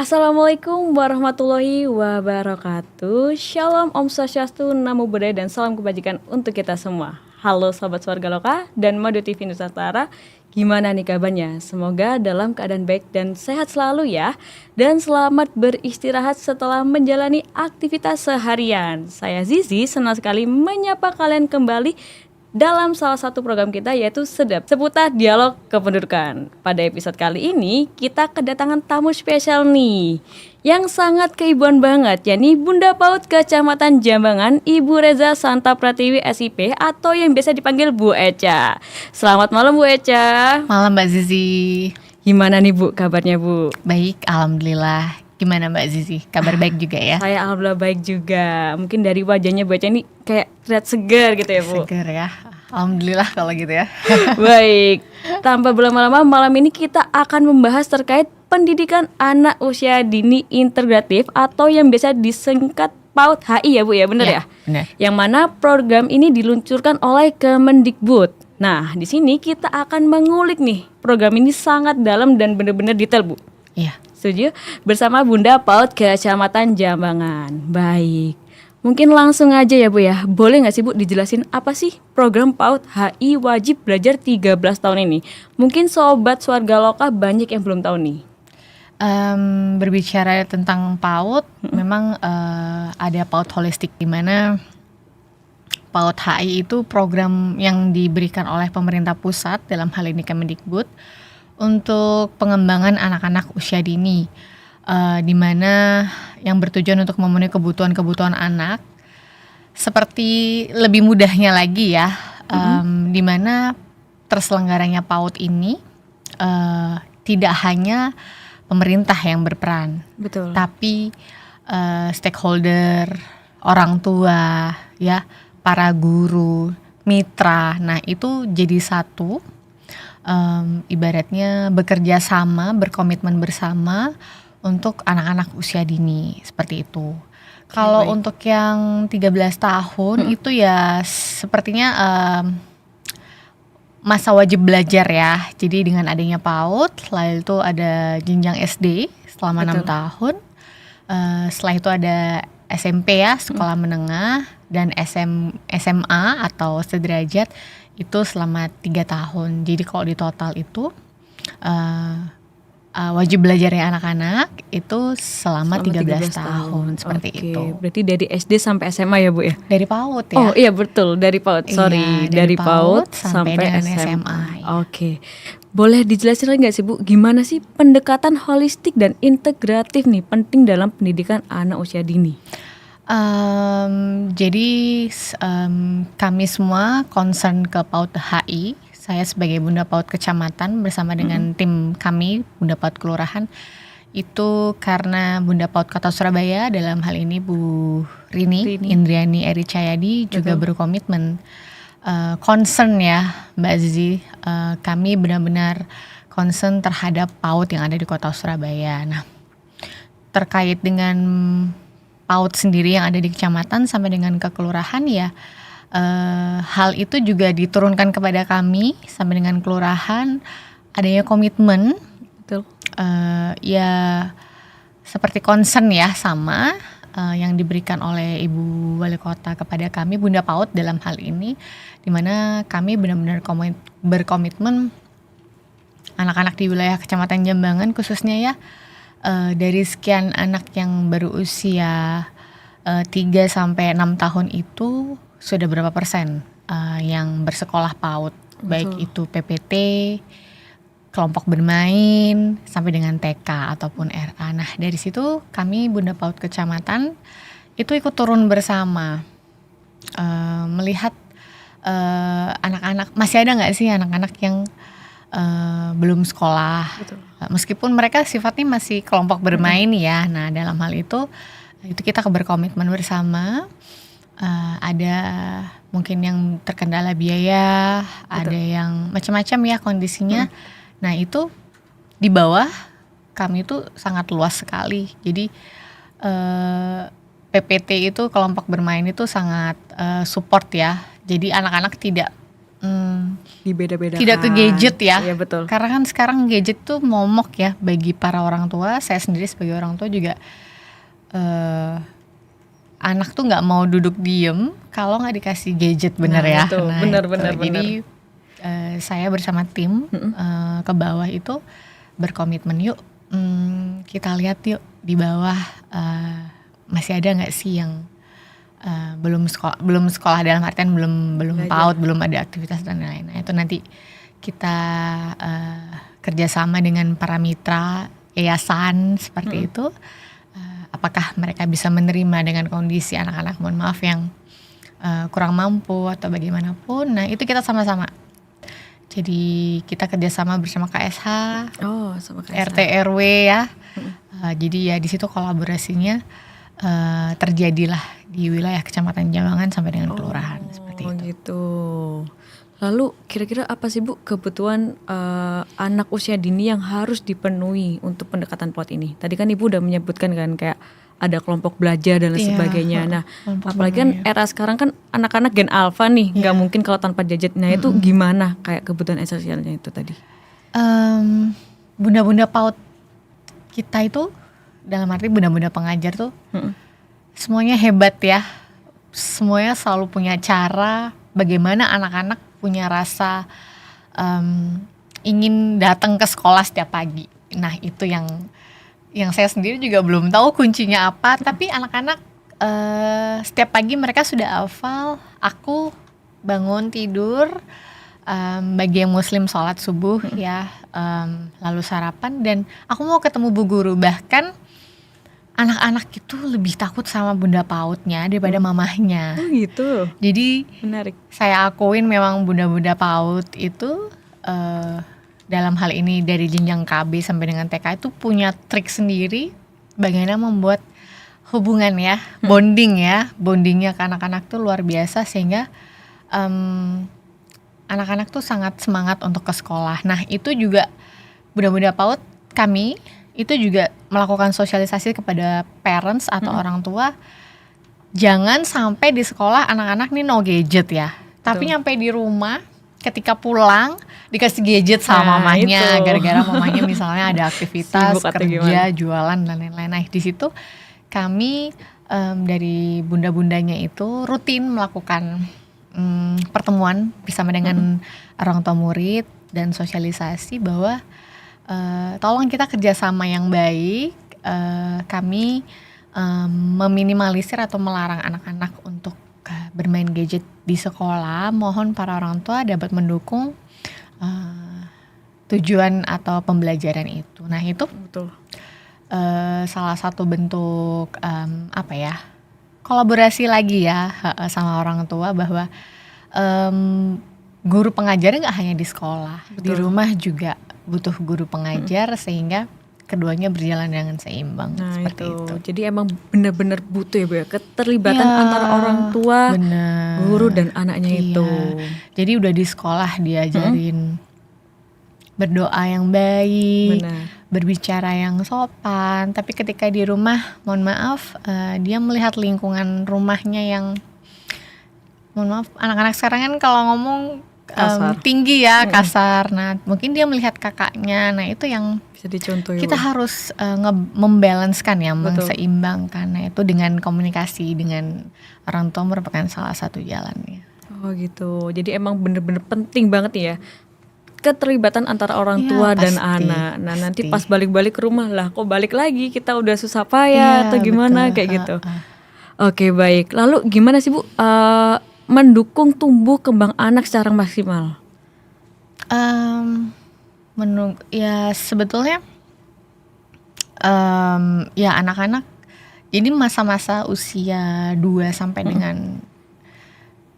Assalamualaikum warahmatullahi wabarakatuh. Shalom, Om Swastiastu, Namo Buddhaya, dan salam kebajikan untuk kita semua. Halo Sobat Swarga Loka dan Madu TV Nusantara. Gimana nih kabarnya? Semoga dalam keadaan baik dan sehat selalu ya. Dan selamat beristirahat setelah menjalani aktivitas seharian. Saya Zizi, senang sekali menyapa kalian kembali dalam salah satu program kita, yaitu Sedap, seputar dialog kependudukan. Pada episode kali ini kita kedatangan tamu spesial nih, yang sangat keibuan banget, yakni Bunda PAUD Kecamatan Jambangan, Ibu Reza Santa Pratiwi SIP, atau yang biasa dipanggil Bu Eca. Selamat malam Bu Eca. Malam Mbak Zizi. Gimana nih Bu kabarnya Bu? Baik, alhamdulillah. Gimana Mbak Zizi? Kabar baik juga ya? Saya alhamdulillah baik juga. Mungkin dari wajahnya Bu Eca ini kayak terlihat segar gitu ya Bu. Segar ya. Alhamdulillah kalau gitu ya. Baik, tanpa berlama-lama, malam ini kita akan membahas terkait pendidikan anak usia dini integratif atau yang biasa disingkat PAUD HI ya Bu ya, benar ya? Benar. Yang mana program ini diluncurkan oleh Kemendikbud. Nah, di sini kita akan mengulik nih, program ini sangat dalam dan benar-benar detail Bu. Iya. Setuju? Bersama Bunda PAUD Kecamatan Jambangan. Baik, mungkin langsung aja ya Bu ya. Boleh gak sih Bu dijelasin apa sih program PAUD HI Wajib Belajar 13 tahun ini? Mungkin Sobat Swarga Loka banyak yang belum tahu nih. Berbicara tentang PAUD, memang ada PAUD holistik, di mana PAUD HI itu program yang diberikan oleh pemerintah pusat, dalam hal ini Kemendikbud, untuk pengembangan anak-anak usia dini, di mana yang bertujuan untuk memenuhi kebutuhan-kebutuhan anak. Seperti lebih mudahnya lagi ya, di mana terselenggaranya PAUD ini tidak hanya pemerintah yang berperan, Betul. tapi stakeholder, orang tua, ya, para guru, mitra. Nah itu jadi satu. Ibaratnya bekerja sama, berkomitmen bersama untuk anak-anak usia dini, seperti itu. Kalau baik. untuk yang 13 tahun itu ya sepertinya masa wajib belajar ya. Jadi dengan adanya PAUD, lalu itu ada jenjang SD selama 6 Betul. tahun. Setelah itu ada SMP ya, sekolah menengah, dan SMA atau sederajat itu selama 3 tahun. Jadi kalau di total itu wajib belajarnya anak-anak itu selama 13 tahun. Seperti Oke, itu. berarti dari SD sampai SMA ya Bu ya? Dari PAUD ya. Oh iya betul, dari PAUD, sorry, Iya, dari PAUD sampai sampai dengan SMA. SMA. Oke, boleh dijelasin lagi nggak sih Bu, gimana sih pendekatan holistik dan integratif nih penting dalam pendidikan anak usia dini? Jadi kami semua concern ke PAUD HI. Saya sebagai Bunda PAUD Kecamatan bersama dengan tim kami Bunda PAUD Kelurahan itu karena Bunda PAUD Kota Surabaya, dalam hal ini Bu Rini Indriani Eri Cahyadi juga berkomitmen concern ya Mbak Zizi. Kami benar-benar concern terhadap PAUD yang ada di Kota Surabaya. Nah, terkait dengan PAUD sendiri yang ada di kecamatan sampai dengan ke kelurahan ya, hal itu juga diturunkan kepada kami sampai dengan kelurahan, adanya komitmen. Betul. Ya seperti concern ya sama yang diberikan oleh Ibu Wali Kota kepada kami Bunda PAUD dalam hal ini, dimana kami benar-benar berkomitmen anak-anak di wilayah Kecamatan Jambangan khususnya ya, dari sekian anak yang berusia 3 sampai 6 tahun itu sudah berapa persen yang bersekolah PAUD, baik itu PPT, kelompok bermain, sampai dengan TK ataupun RA. Nah dari situ kami Bunda PAUD Kecamatan itu ikut turun bersama, melihat anak-anak, masih ada nggak sih anak-anak yang belum sekolah. Betul. Meskipun mereka sifatnya masih kelompok bermain ya. Nah dalam hal itu kita berkomitmen bersama. Ada mungkin yang terkendala biaya, ada yang macam-macam ya kondisinya. Nah itu di bawah kami itu sangat luas sekali. Jadi PPT itu kelompok bermain itu sangat support ya. Jadi anak-anak tidak Dibeda-bedakan. Tidak ke gadget ya. Iya betul. Karena kan sekarang gadget tuh momok ya bagi para orang tua. Saya sendiri sebagai orang tua juga anak tuh nggak mau duduk diem kalau nggak dikasih gadget, bener ya. Itu, bener. Jadi saya bersama tim ke bawah itu berkomitmen, yuk kita lihat yuk di bawah masih ada nggak sih yang belum sekolah dalam artian belum PAUD, belum ada aktivitas dan lain-lain. Nah, itu nanti kita kerjasama dengan para mitra yayasan seperti itu. Apakah mereka bisa menerima dengan kondisi anak-anak, mohon maaf, yang kurang mampu atau bagaimanapun. Nah, itu kita sama-sama. Jadi kita kerjasama bersama KSH, sama RT RW ya. Jadi ya di situ kolaborasinya terjadilah di wilayah Kecamatan Jambangan sampai dengan kelurahan seperti itu. Gitu. Lalu kira-kira apa sih Bu kebutuhan anak usia dini yang harus dipenuhi untuk pendekatan PAUD ini? Tadi kan Ibu udah menyebutkan kan kayak ada kelompok belajar dan lain sebagainya. Nah, apalagi kan era sekarang kan anak-anak gen alpha nih, nggak mungkin kalau tanpa gadget. Nah, itu gimana kayak kebutuhan esensialnya itu tadi? Bunda-bunda PAUD kita itu, dalam arti bunda-bunda pengajar tuh semuanya hebat ya. Semuanya selalu punya cara bagaimana anak-anak punya rasa ingin datang ke sekolah setiap pagi. Nah, itu yang saya sendiri juga belum tahu kuncinya apa, tapi anak-anak setiap pagi mereka sudah hafal. Aku bangun tidur, bagi yang muslim sholat subuh ya, lalu sarapan, dan aku mau ketemu bu guru. Bahkan anak-anak itu lebih takut sama bunda PAUD-nya daripada mamahnya. Oh gitu. Jadi menarik. Saya akuin memang bunda-bunda PAUD itu dalam hal ini dari jenjang KB sampai dengan TK itu punya trik sendiri bagaimana membuat hubungan ya, bondingnya ke anak-anak tuh luar biasa, sehingga anak-anak tuh sangat semangat untuk ke sekolah. Nah, itu juga bunda-bunda PAUD kami itu juga melakukan sosialisasi kepada parents atau orang tua, jangan sampai di sekolah anak-anak nih no gadget ya, tapi nyampe di rumah ketika pulang dikasih gadget sama mamanya, gara-gara mamanya misalnya ada aktivitas kerja, jualan dan lain-lain. Nah, di situ kami dari bunda-bundanya itu rutin melakukan pertemuan bersama dengan orang tua murid dan sosialisasi bahwa tolong kita kerjasama yang baik. Kami meminimalisir atau melarang anak-anak untuk bermain gadget di sekolah. Mohon para orang tua dapat mendukung tujuan atau pembelajaran itu. Nah, itu betul. Salah satu bentuk kolaborasi lagi ya sama orang tua, bahwa guru pengajar nggak hanya di sekolah, betul, di rumah juga butuh guru pengajar sehingga keduanya berjalan dengan seimbang. Nah, seperti itu. Jadi emang benar-benar butuh ya Bu ya, keterlibatan antara orang tua, guru dan anaknya itu. Jadi udah di sekolah diajarin berdoa yang baik, berbicara yang sopan, tapi ketika di rumah, mohon maaf, dia melihat lingkungan rumahnya yang, mohon maaf, anak-anak sekarang kan kalau ngomong tinggi ya, kasar. Nah, mungkin dia melihat kakaknya. Nah, itu yang bisa dicontoh. Kita harus membalancekan ya, menseimbangkan. Nah, itu dengan komunikasi dengan orang tua merupakan salah satu jalannya. Oh gitu. Jadi emang bener-bener penting banget ya keterlibatan antara orang tua dan anak. Nah, nanti pas balik-balik ke rumah lah, kok balik lagi kita udah susah payah atau gimana, kayak gitu. Oke, baik. Lalu gimana sih Bu mendukung tumbuh kembang anak secara maksimal? Ya sebetulnya ya anak-anak ini masa-masa usia 2 sampai dengan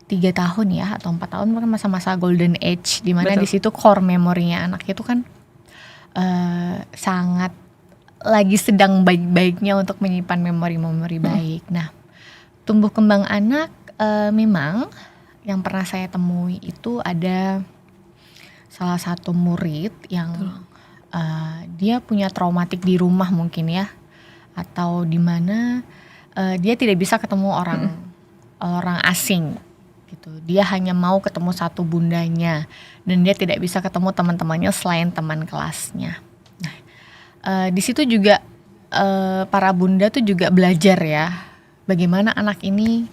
3 tahun ya atau 4 tahun, kan masa-masa golden age, di mana di situ core memorinya anak itu kan sangat lagi sedang baik-baiknya untuk menyimpan memori-memori baik. Nah, tumbuh kembang anak memang yang pernah saya temui itu ada salah satu murid yang dia punya traumatik di rumah mungkin ya, atau di mana dia tidak bisa ketemu orang asing gitu. Dia hanya mau ketemu satu bundanya dan dia tidak bisa ketemu teman-temannya selain teman kelasnya. Nah, di situ juga para bunda tuh juga belajar ya bagaimana anak ini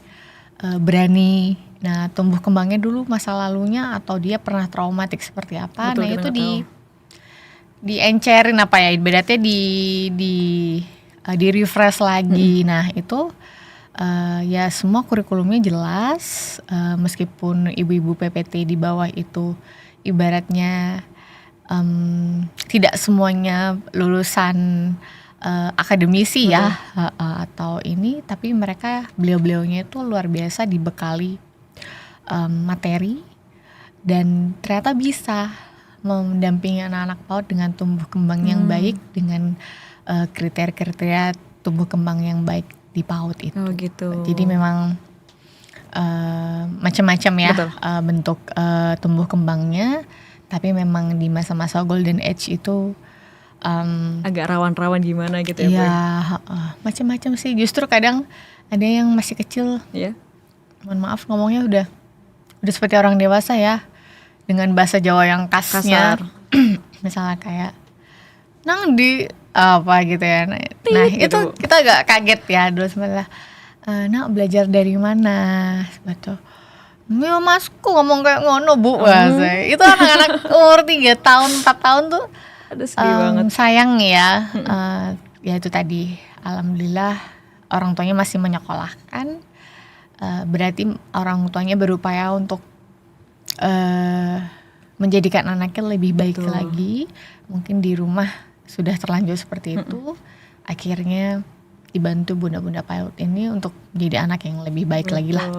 berani. Nah, tumbuh kembangnya dulu masa lalunya atau dia pernah traumatik seperti apa. Betul, Nah, kita itu nggak tahu. diencerin apa ya, ibaratnya di refresh lagi. Nah, itu ya semua kurikulumnya jelas, meskipun ibu-ibu PPT di bawah itu ibaratnya tidak semuanya lulusan akademisi ya, atau ini, tapi mereka beliau-beliaunya itu luar biasa dibekali materi dan ternyata bisa mendampingi anak-anak PAUD dengan tumbuh kembang yang baik, dengan kriteria-kriteria tumbuh kembang yang baik di PAUD itu. Oh gitu. Jadi memang macam-macam ya Betul. bentuk tumbuh kembangnya, tapi memang di masa-masa golden age itu Agak rawan-rawan gimana gitu ya, Bu? ya macam-macam sih. Justru kadang ada yang masih kecil, Ya. mohon maaf ngomongnya udah seperti orang dewasa ya, dengan bahasa Jawa yang kasnya. Kasar. Misalnya kayak nang di apa gitu ya. Nah Tit, itu gitu. kita agak kaget ya dulu sebenarnya. Nak belajar dari mana? Betul. Ya masku ngomong kayak ngono bu. Bahasa. Itu anak-anak umur 3 tahun 4 tahun tuh Aduh, sedih banget. sayang ya. Ya itu tadi alhamdulillah orang tuanya masih menyekolahkan. Berarti orang tuanya berupaya untuk menjadikan anaknya lebih baik Betul. lagi. Mungkin di rumah sudah terlanjur seperti itu. Akhirnya dibantu bunda-bunda PAUD ini untuk menjadi anak yang lebih baik lagi lah,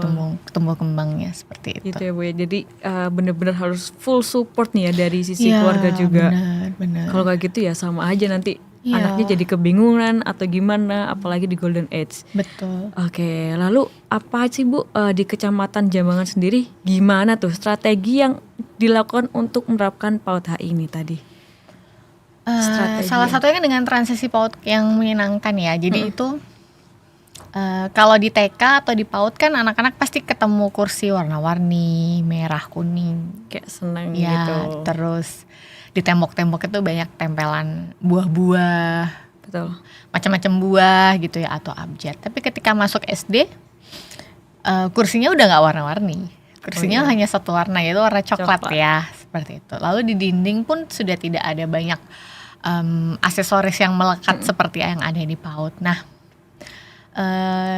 tumbuh kembangnya seperti itu. Gitu ya, Bu ya. Jadi bener-bener harus full support nih ya dari sisi keluarga juga. Benar. Kalau kayak gitu ya sama aja nanti Iya. anaknya jadi kebingungan atau gimana, apalagi di golden age. Betul. Oke, lalu apa sih Bu di Kecamatan Jambangan sendiri gimana tuh strategi yang dilakukan untuk menerapkan PAUD HI ini tadi? Strategi Salah ya. satunya kan dengan transisi PAUD yang menyenangkan ya. Jadi itu kalau di TK atau di PAUD kan anak-anak pasti ketemu kursi warna-warni, merah, kuning. Kayak seneng Ya, gitu. terus di tembok-tembok itu banyak tempelan buah-buah, Betul. macam-macam buah gitu ya, atau abjad. Tapi ketika masuk SD, kursinya udah nggak warna-warni. Kursinya hanya satu warna, yaitu warna coklat ya, seperti itu. Lalu di dinding pun sudah tidak ada banyak aksesoris yang melekat seperti yang ada di PAUD. Nah,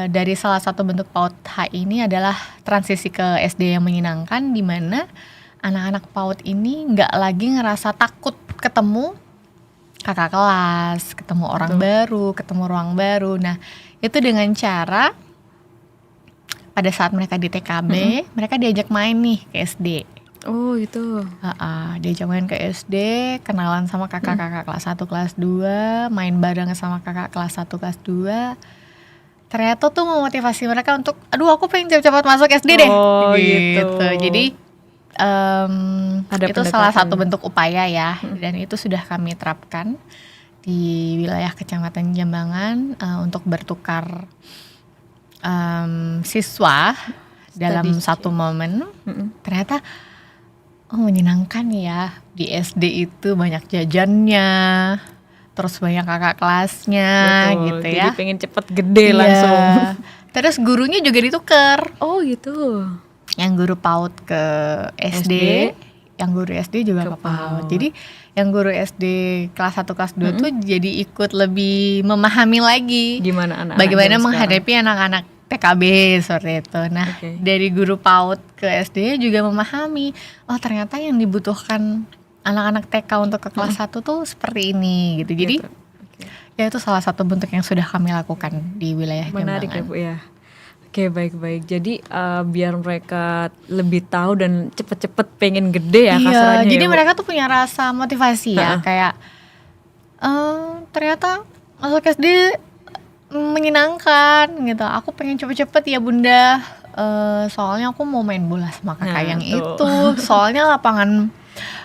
dari salah satu bentuk PAUD HI ini adalah transisi ke SD yang menyenangkan, di mana anak-anak PAUD ini nggak lagi ngerasa takut ketemu kakak kelas, ketemu orang baru, ketemu ruang baru. Nah, itu dengan cara pada saat mereka di TKB, mereka diajak main nih ke SD. Oh gitu. Diajak main ke SD, kenalan sama kakak-kakak kelas 1, kelas 2, main bareng sama kakak kelas 1, kelas 2. Ternyata tuh memotivasi mereka untuk, aduh aku pengen cepat-cepat masuk SD deh. Oh gitu. Jadi Ada itu salah pendekatan. satu bentuk upaya ya, dan itu sudah kami terapkan di wilayah Kecamatan Jambangan untuk bertukar siswa dalam satu momen. Ternyata menyenangkan ya, di SD itu banyak jajannya, terus banyak kakak kelasnya. Betul. Gitu Jadi ya. pengen cepet gede Iya. langsung. Terus gurunya juga ditukar. Oh gitu. Yang guru PAUD ke SD, yang guru SD juga ke PAUD. Jadi yang guru SD kelas 1 kelas 2 tuh jadi ikut lebih memahami lagi Gimana anak-anak bagaimana zaman menghadapi anak-anak TKB seperti itu. Nah, dari guru PAUD ke SD juga memahami, oh ternyata yang dibutuhkan anak-anak TK untuk ke kelas 1 tuh seperti ini gitu. Jadi ya itu salah satu bentuk yang sudah kami lakukan di wilayah Menarik Jambangan. ya Bu ya. Oke, baik-baik. Jadi biar mereka lebih tahu dan cepet-cepet pengen gede ya kasarnya. Jadi ya, Bu? mereka tuh punya rasa motivasi ya, kayak ternyata masuk SD menyenangkan gitu. Aku pengen cepet-cepet ya bunda, soalnya aku mau main bola sama kakak yang itu. Soalnya lapangan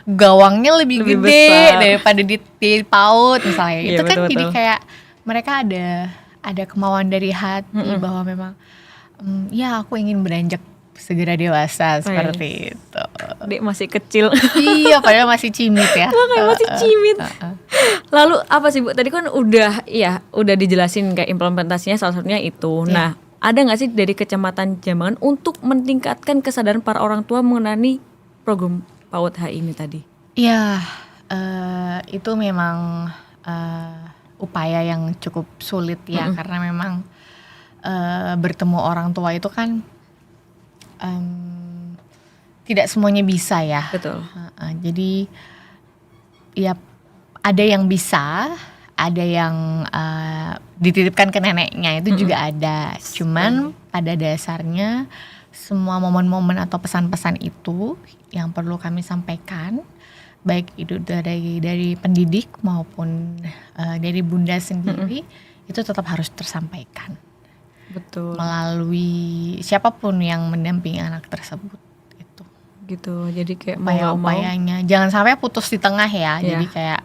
gawangnya lebih gede besar daripada di PAUD misalnya. Iya, Itu kan betul-betul. jadi kayak mereka ada kemauan dari hati bahwa memang ya aku ingin beranjak segera dewasa seperti itu. Dek masih kecil. Iya, padahal masih cimit ya. Makanya masih cimit. Lalu apa sih Bu? Tadi kan udah dijelasin kayak implementasinya salah satunya itu. Iya. Nah, ada nggak sih dari Kecamatan Jambangan untuk meningkatkan kesadaran para orang tua mengenai program PAUD HI ini tadi? Iya, itu memang upaya yang cukup sulit ya, karena memang bertemu orang tua itu kan tidak semuanya bisa ya. Betul. Jadi ya ada yang bisa, ada yang dititipkan ke neneknya itu juga ada. Cuman pada dasarnya semua momen-momen atau pesan-pesan itu yang perlu kami sampaikan, baik itu dari pendidik maupun dari bunda sendiri, itu tetap harus tersampaikan. Betul. Melalui siapapun yang mendampingi anak tersebut itu. Gitu. Jadi kayak Upaya-upayanya jangan sampai putus di tengah ya. Jadi kayak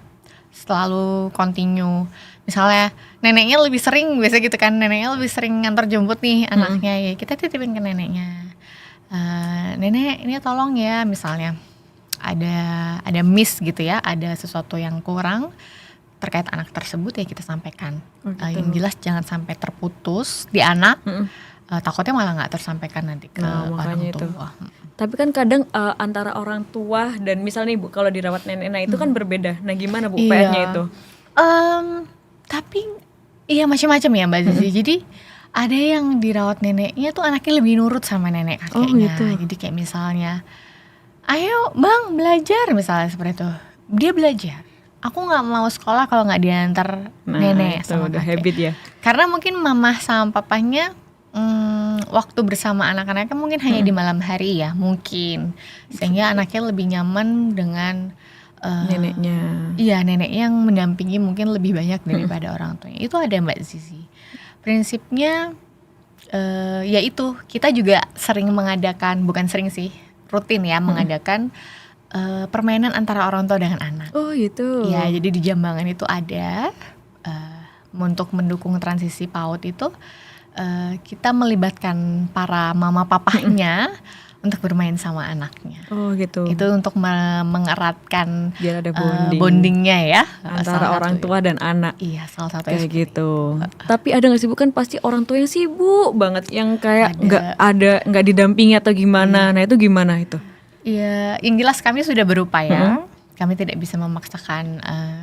selalu continue. Misalnya neneknya lebih sering, biasa gitu kan, neneknya lebih sering ngantar jemput nih anaknya, ya kita titipin ke neneknya. Nenek ini tolong ya, misalnya ada miss gitu ya, ada sesuatu yang kurang terkait anak tersebut, ya kita sampaikan. Yang jelas jangan sampai terputus di anak, takutnya malah nggak tersampaikan nanti ke orang tua. Tapi kan kadang antara orang tua dan misalnya Ibu kalau dirawat nenek, itu kan berbeda. Nah gimana Bu PR-nya itu? Tapi iya macam-macam ya Mbak Zizi. Jadi ada yang dirawat neneknya tuh anaknya lebih nurut sama nenek kakeknya. Jadi kayak misalnya, ayo bang belajar misalnya seperti itu, dia belajar. Aku nggak mau sekolah kalau nggak diantar nenek sama udah kakek. habit ya. Karena mungkin mamah sama papahnya waktu bersama anak-anaknya mungkin hanya di malam hari ya mungkin, sehingga anaknya lebih nyaman dengan neneknya. Iya, nenek yang mendampingi mungkin lebih banyak daripada orang tuanya. Itu ada Mbak Zizi. Prinsipnya ya itu, kita juga sering mengadakan, bukan sering sih, rutin ya mengadakan permainan antara orang tua dengan anak. Oh gitu. Ya, jadi di Jambangan itu ada untuk mendukung transisi PAUD itu kita melibatkan para mama papahnya untuk bermain sama anaknya. Oh gitu. Itu untuk mengeratkan biar ada bondingnya ya antara orang tua dan anak. Iya, salah satu kayak gitu. Tapi ada nggak sih bukan pasti orang tua yang sibuk banget, yang kayak nggak didampingi atau gimana? Nah itu gimana itu? Iya, yang jelas kami sudah berupaya. Kami tidak bisa memaksakan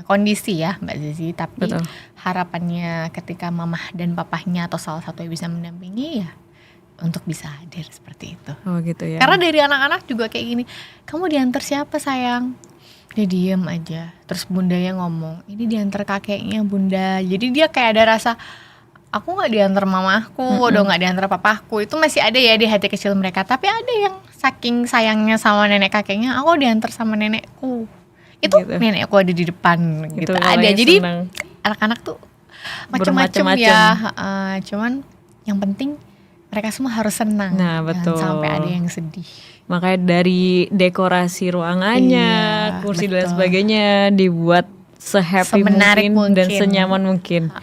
kondisi ya Mbak Zizi, tapi harapannya ketika mamah dan papahnya atau salah satu yang bisa mendampingi ya untuk bisa hadir seperti itu. Oh gitu ya. Karena dari anak-anak juga kayak gini, kamu diantar siapa sayang? Dia diem aja. Terus bundanya ngomong, ini diantar kakeknya bunda. Jadi dia kayak ada rasa, aku nggak diantar mamahku, udah nggak diantar papahku. Itu masih ada ya di hati kecil mereka. Tapi ada yang saking sayangnya sama nenek kakeknya, aku diantar sama nenekku. Itu gitu. Nenekku ada di depan gitu. Ada. Jadi anak-anak tuh macam-macam ya. Cuman yang penting mereka semua harus senang. Nah, betul. Jangan sampai ada yang sedih. Makanya dari dekorasi ruangannya, kursi dan sebagainya dibuat sehappy mungkin dan senyaman mungkin.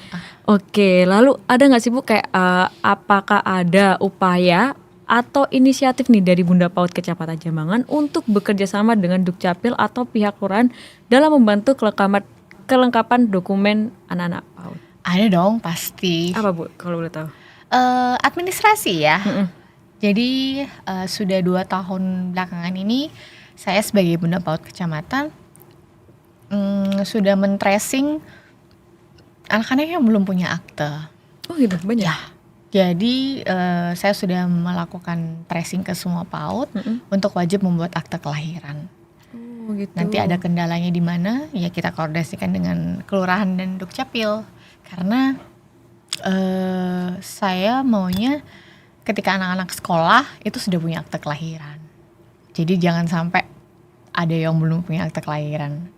Oke, lalu ada nggak sih Bu kayak apakah ada upaya atau inisiatif nih dari Bunda PAUD Kecamatan Jambangan untuk bekerja sama dengan Dukcapil atau pihak kelurahan dalam membantu kelengkapan dokumen anak-anak PAUD? Ada dong pasti. Apa Bu kalau boleh tahu? Administrasi ya. Jadi sudah 2 tahun belakangan ini saya sebagai Bunda PAUD Kecamatan sudah men-tracing anak-anak yang belum punya akte. Oh gitu, banyak? Ya. Jadi saya sudah melakukan tracing ke semua PAUD untuk wajib membuat akte kelahiran. Oh gitu. Nanti ada kendalanya di mana, ya kita koordinasikan dengan kelurahan dan Dukcapil. Karena saya maunya ketika anak-anak sekolah itu sudah punya akte kelahiran. Jadi jangan sampai ada yang belum punya akte kelahiran.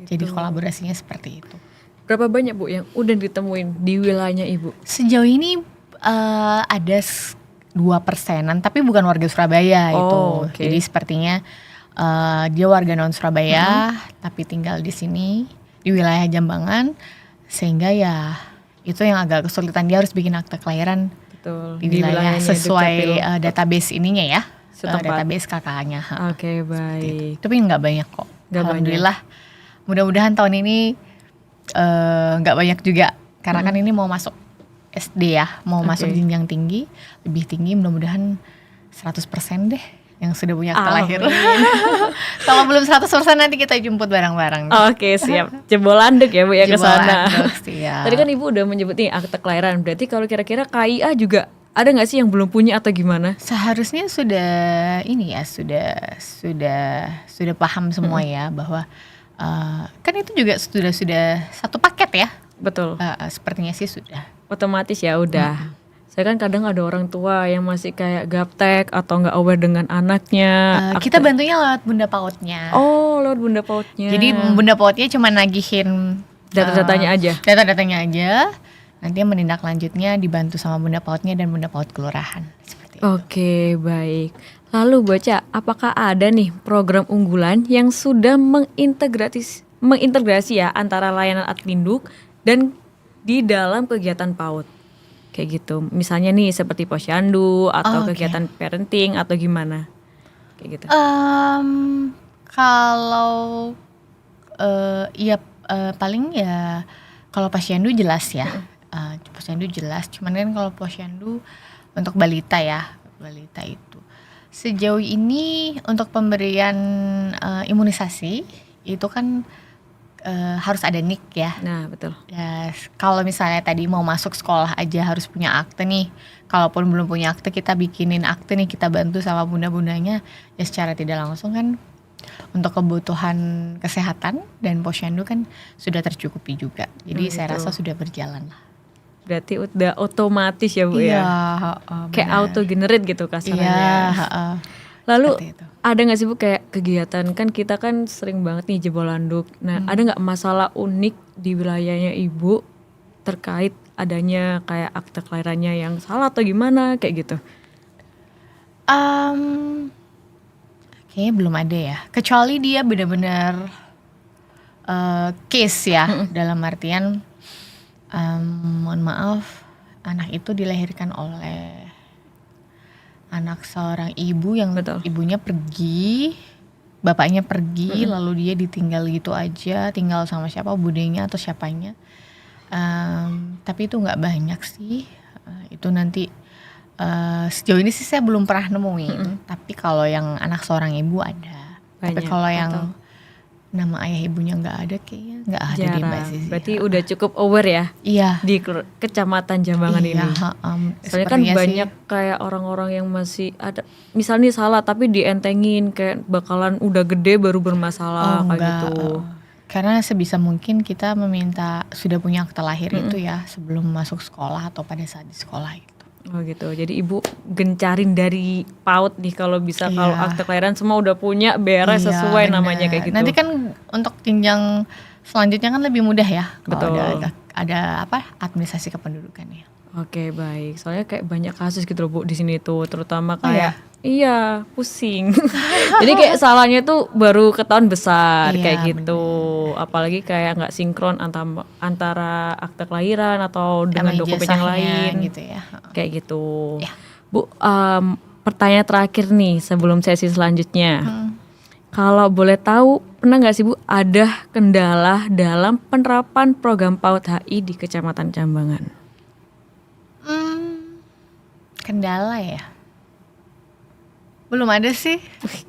Gitu. Jadi kolaborasinya seperti itu. Berapa banyak Bu yang udah ditemuin di wilayahnya Ibu? Sejauh ini ada 2%-an, tapi bukan warga Surabaya itu. Jadi sepertinya dia warga non Surabaya, tapi tinggal di sini di wilayah Jambangan, sehingga ya itu yang agak kesulitan, dia harus bikin akte kelahiran Betul. di wilayah wilayahnya sesuai Dukcapil database ininya ya, setempat. database KKA-nya. Oke, baik. Tapi nggak banyak kok. Nggak Alhamdulillah. Mudah-mudahan tahun ini nggak banyak juga, karena kan ini mau masuk SD ya, mau masuk jenjang tinggi, lebih tinggi, mudah-mudahan 100% deh yang sudah punya akte lahir. Kalau belum 100% nanti kita jemput bareng-bareng. Oke, siap. Jebolan dek ya Bu ya ke sana. Ya. Tadi kan Ibu udah menyebut nih akte kelahiran. Berarti kalau kira-kira KIA juga ada nggak sih yang belum punya atau gimana? Seharusnya sudah ini ya, sudah paham semua ya, bahwa kan itu juga sudah satu paket ya. Betul. Sepertinya sih sudah. Otomatis ya udah. Saya kan kadang ada orang tua yang masih kayak gaptek atau nggak aware dengan anaknya. Kita bantunya lewat Bunda Pautnya. Oh, lewat Bunda Pautnya. Jadi Bunda Pautnya cuma nagihin data-datanya aja. Data-datanya aja. Nanti yang menindaklanjutnya dibantu sama Bunda Pautnya dan Bunda Paut kelurahan. Seperti itu. Oke, baik. Lalu Boca, apakah ada nih program unggulan yang sudah mengintegrasi ya antara layanan Adminduk dan di dalam kegiatan PAUD? Kayak gitu. Misalnya nih seperti posyandu atau kegiatan parenting atau gimana? Kayak gitu. Kalau paling ya kalau posyandu jelas ya. Posyandu jelas, cuman kan kalau posyandu untuk balita ya, balita itu sejauh ini untuk pemberian imunisasi itu kan harus ada NIK ya. Nah, betul. Ya, kalau misalnya tadi mau masuk sekolah aja harus punya akte nih. Kalaupun belum punya akte, kita bikinin akte nih, kita bantu sama bunda-bundanya. Ya secara tidak langsung kan untuk kebutuhan kesehatan dan posyandu kan sudah tercukupi juga. Jadi saya rasa sudah berjalan lah. Berarti udah otomatis ya Bu ya? Kayak auto generate gitu kasarnya. Iya. Lalu ada nggak sih Bu kayak kegiatan, kan kita kan sering banget nih jebolanduk. Nah ada nggak masalah unik di wilayahnya Ibu terkait adanya kayak akte kelahirannya yang salah atau gimana kayak gitu? Kayaknya belum ada ya. Kecuali dia benar-benar case ya. Dalam artian mohon maaf, anak itu dilahirkan oleh anak seorang ibu yang ibunya pergi, bapaknya pergi, lalu dia ditinggal gitu aja, tinggal sama siapa, budenya atau siapanya. Tapi itu nggak banyak sih. Itu nanti sejauh ini sih saya belum pernah nemuin. Tapi kalau yang anak seorang ibu ada. Tapi kalau yang nama ayah ibunya nggak ada, kayaknya nggak ada di Mbak Sisi. Berarti udah cukup aware ya? Iya. Di Kecamatan Jambangan ini. Soalnya kan banyak kayak orang-orang yang masih ada, misalnya salah tapi dientengin kayak bakalan udah gede baru bermasalah kayak gitu. Karena sebisa mungkin kita meminta sudah punya akte lahir itu ya sebelum masuk sekolah atau pada saat di sekolah itu. Oh gitu. Jadi Ibu gencarin dari PAUD nih kalau bisa, kalau akte kelahiran semua udah punya, beres sesuai namanya kayak gitu. Nanti kan untuk jenjang selanjutnya kan lebih mudah ya. Betul. Ada administrasi kependudukannya. Oke, baik. Soalnya kayak banyak kasus gitu loh Bu di sini tuh, terutama kayak iya, pusing. Jadi kayak salahnya tuh baru ketahuan besar kayak gitu. Apalagi kayak nggak sinkron antara akte kelahiran atau dengan dokumen yang lain gitu ya. Kayak gitu. Bu, pertanyaan terakhir nih sebelum sesi selanjutnya. Kalau boleh tahu, pernah nggak sih Bu ada kendala dalam penerapan program PAUD HI di Kecamatan Jambangan? Kendala ya? Belum ada sih.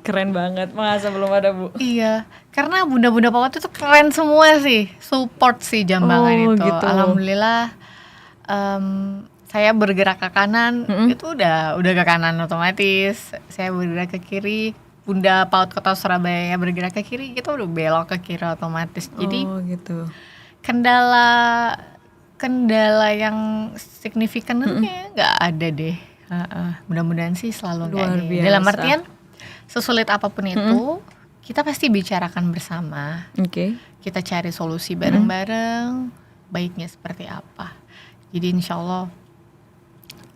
Keren banget, masa belum ada Bu? Iya, karena bunda-bunda PAUD itu keren semua sih, support sih Jambangan itu. Gitu. Alhamdulillah, saya bergerak ke kanan, itu udah ke kanan otomatis. Saya bergerak ke kiri, Bunda PAUD Kota Surabaya bergerak ke kiri, kita udah belok ke kiri otomatis. Jadi gitu. Kendala yang signifikan itu kayaknya nggak ada deh. Mudah-mudahan sih selalu nggak ada. Dalam artian sesulit apapun itu, kita pasti bicarakan bersama. Kita cari solusi bareng-bareng, baiknya seperti apa. Jadi insya Allah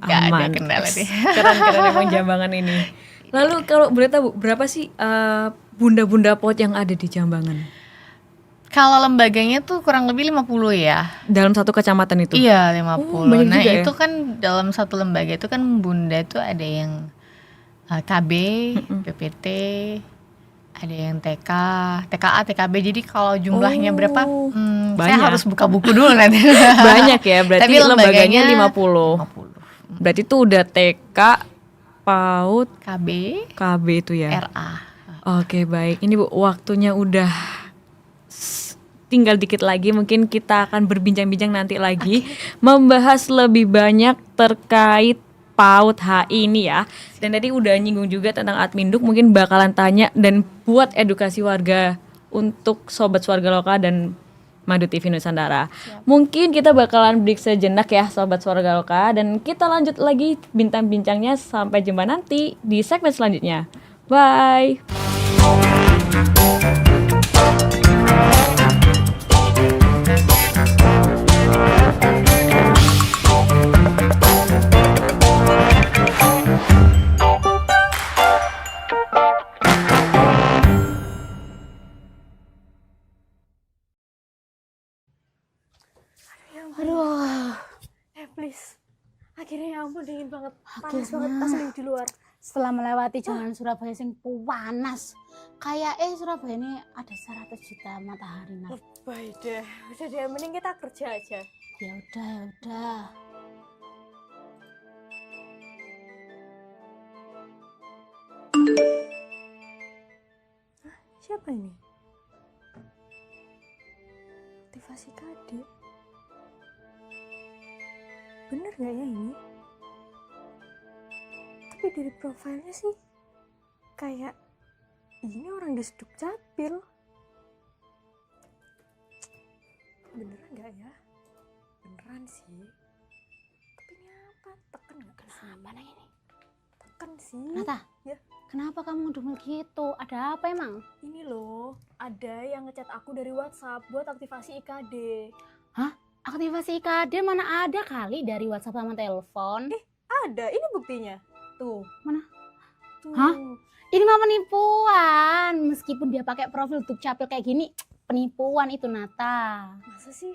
nggak ada kendala deh. Keren-keren emang Jambangan ini. Lalu kalau boleh tahu berapa sih bunda-bunda PAUD yang ada di Jambangan? Kalau lembaganya tuh kurang lebih 50 ya. Dalam satu kecamatan itu? Iya 50. banyak Nah juga ya? itu kan dalam satu lembaga itu kan Bunda tuh ada yang KB, PPT, ada yang TK, TKA, TKB. Jadi kalau jumlahnya berapa? Saya banyak. harus buka buku dulu nanti. Banyak ya, berarti Tapi lembaganya 50. 50. Berarti itu udah TK, PAUD, KB, KB itu ya? RA. Oke baik, ini Bu waktunya udah tinggal dikit lagi, mungkin kita akan berbincang-bincang nanti lagi membahas lebih banyak terkait PAUD HI ini ya. Dan tadi udah nyinggung juga tentang Adminduk, mungkin bakalan tanya dan buat edukasi warga untuk Sobat Swarga Loka dan Madu TV Nusantara. Mungkin kita bakalan break sejenak ya Sobat Swarga Loka, dan kita lanjut lagi bincang-bincangnya sampai jumpa nanti di segmen selanjutnya. Bye. Aduh, please. Akhirnya ya ampun dingin banget, panas banget asli di luar. Setelah melewati jalan Surabaya sing panas, kayak Surabaya ini ada 100 juta matahari. Nah. Lebay deh, udah deh, mending kita kerja aja. Ya udah. Siapa ini? Aktivasi KD. Bener gak ya ini? Tapi dari profilnya sih kayak ini orang di Dukcapil. Beneran gak ya? Beneran sih. Tapi ini apa? Tekan gak sih? Kenapa nang ini? Tekan sih. Nata, Ya. kenapa kamu ngedumel gitu? Ada apa emang? Ini loh, ada yang ngechat aku dari WhatsApp buat aktivasi IKD. Aktivasi IKD mana ada kali dari WhatsApp sama telepon? Ada, ini buktinya. Tuh. Mana? Tuh. Hah? Ini mah penipuan. Meskipun dia pakai profil Dukcapil kayak gini, penipuan itu Nata. Masa sih?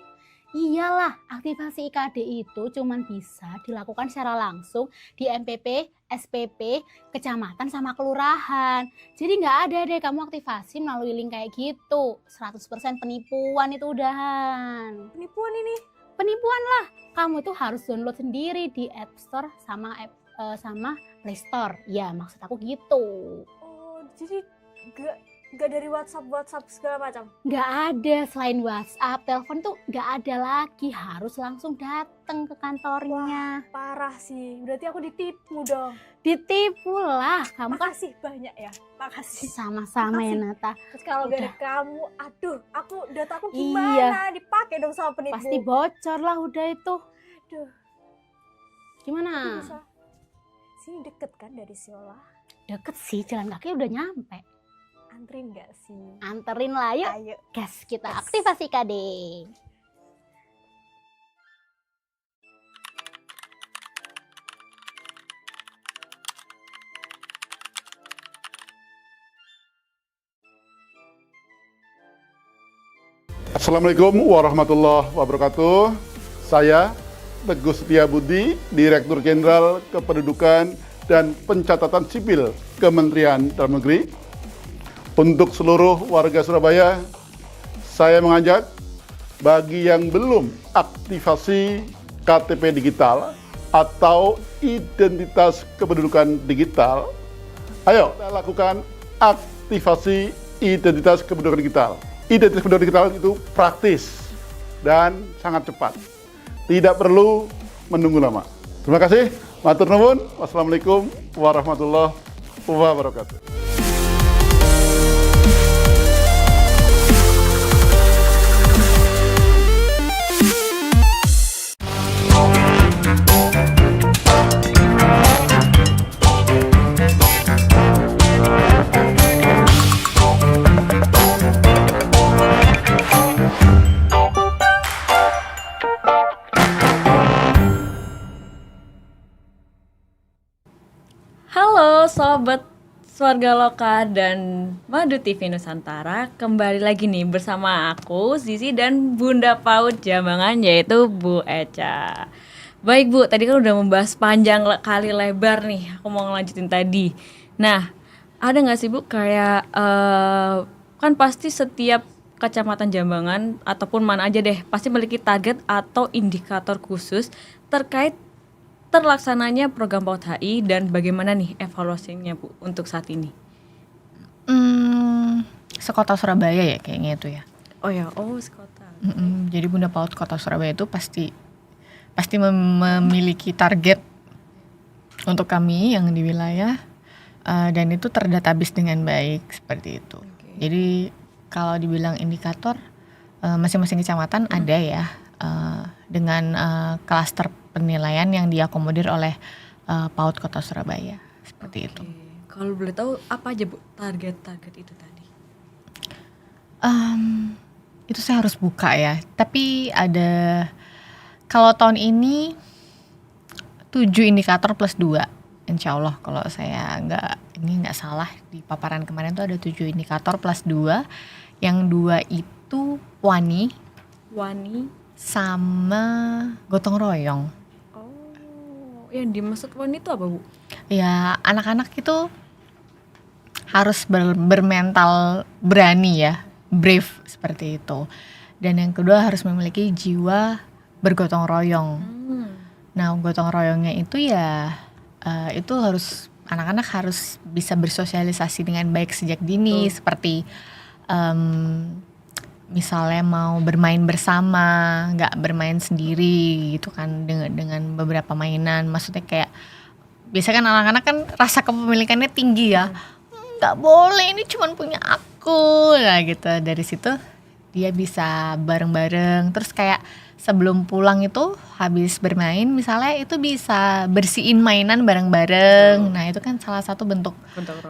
Iyalah, aktivasi IKD itu cuman bisa dilakukan secara langsung di MPP, SPP, kecamatan sama kelurahan. Jadi nggak ada deh kamu aktivasi melalui link kayak gitu. 100% penipuan itu udahan. Penipuan ini? Penipuan lah. Kamu tuh harus download sendiri di App Store sama Play Store. Ya, maksud aku gitu. Oh, jadi gak dari WhatsApp segala macam? Nggak ada selain WhatsApp, telepon tuh nggak ada lagi. Harus langsung datang ke kantornya. Parah sih, berarti aku ditipu dong. Ditipu lah, kamu kan Makasih banyak ya, makasih. sama-sama ya Makasih. Nata. Terus kalau gak ada Udah. kamu, aduh, dataku Iya. gimana? Dipakai dong sama penipu. Pasti bocor lah udah itu. Aduh, Gimana? bisa. Sini deket kan dari sekolah? Deket sih, jalan kaki udah nyampe. Anterin gak sih? Anterin lah yuk. Ayo. Gas kita Gas. aktivasi KD. Assalamualaikum warahmatullahi wabarakatuh. Saya Teguh Setiabudi, Direktur Jenderal Kependudukan dan Pencatatan Sipil Kementerian Dalam Negeri. Untuk seluruh warga Surabaya, saya mengajak bagi yang belum aktivasi KTP digital atau identitas kependudukan digital, ayo kita lakukan aktivasi identitas kependudukan digital. Identitas kependudukan digital itu praktis dan sangat cepat. Tidak perlu menunggu lama. Terima kasih. Matur nuwun. Wassalamualaikum warahmatullahi wabarakatuh. Halo Sobat Swarga Loka dan Madu TV Nusantara, kembali lagi nih bersama aku Zizi dan Bunda PAUD Jambangan, yaitu Bu Echa. Baik Bu, tadi kan udah membahas panjang kali lebar nih, aku mau ngelanjutin tadi. Nah, ada nggak sih Bu kayak kan pasti setiap kecamatan Jambangan ataupun mana aja deh pasti memiliki target atau indikator khusus terkait terlaksananya program PAUD HI dan bagaimana nih evaluasinya Bu untuk saat ini? Sekota Surabaya ya kayaknya itu ya. Oh ya, sekota. Jadi Bunda PAUD Kota Surabaya itu pasti memiliki target untuk kami yang di wilayah dan itu terdatabase dengan baik seperti itu. Jadi kalau dibilang indikator masing-masing kecamatan ada ya dengan klaster penilaian yang diakomodir oleh PAUD Kota Surabaya seperti itu. Kalau boleh tahu apa aja Bu target-target itu tadi? Itu saya harus buka ya. Tapi ada kalau tahun ini 7 indikator plus 2. Insya Allah kalau saya nggak salah di paparan kemarin tuh ada 7 indikator plus 2. Yang 2 itu wani sama gotong royong. Yang dimaksud wani itu apa Bu? Ya anak-anak itu harus bermental berani ya, brave seperti itu. Dan yang kedua harus memiliki jiwa bergotong royong. Nah gotong royongnya itu ya itu harus anak-anak harus bisa bersosialisasi dengan baik sejak dini. Seperti misalnya mau bermain bersama, nggak bermain sendiri gitu kan dengan beberapa mainan. Maksudnya kayak biasanya kan anak-anak kan rasa kepemilikannya tinggi ya, nggak boleh ini cuma punya aku lah gitu. Dari situ dia bisa bareng-bareng. Terus kayak sebelum pulang itu habis bermain misalnya itu bisa bersihin mainan bareng-bareng. Nah itu kan salah satu bentuk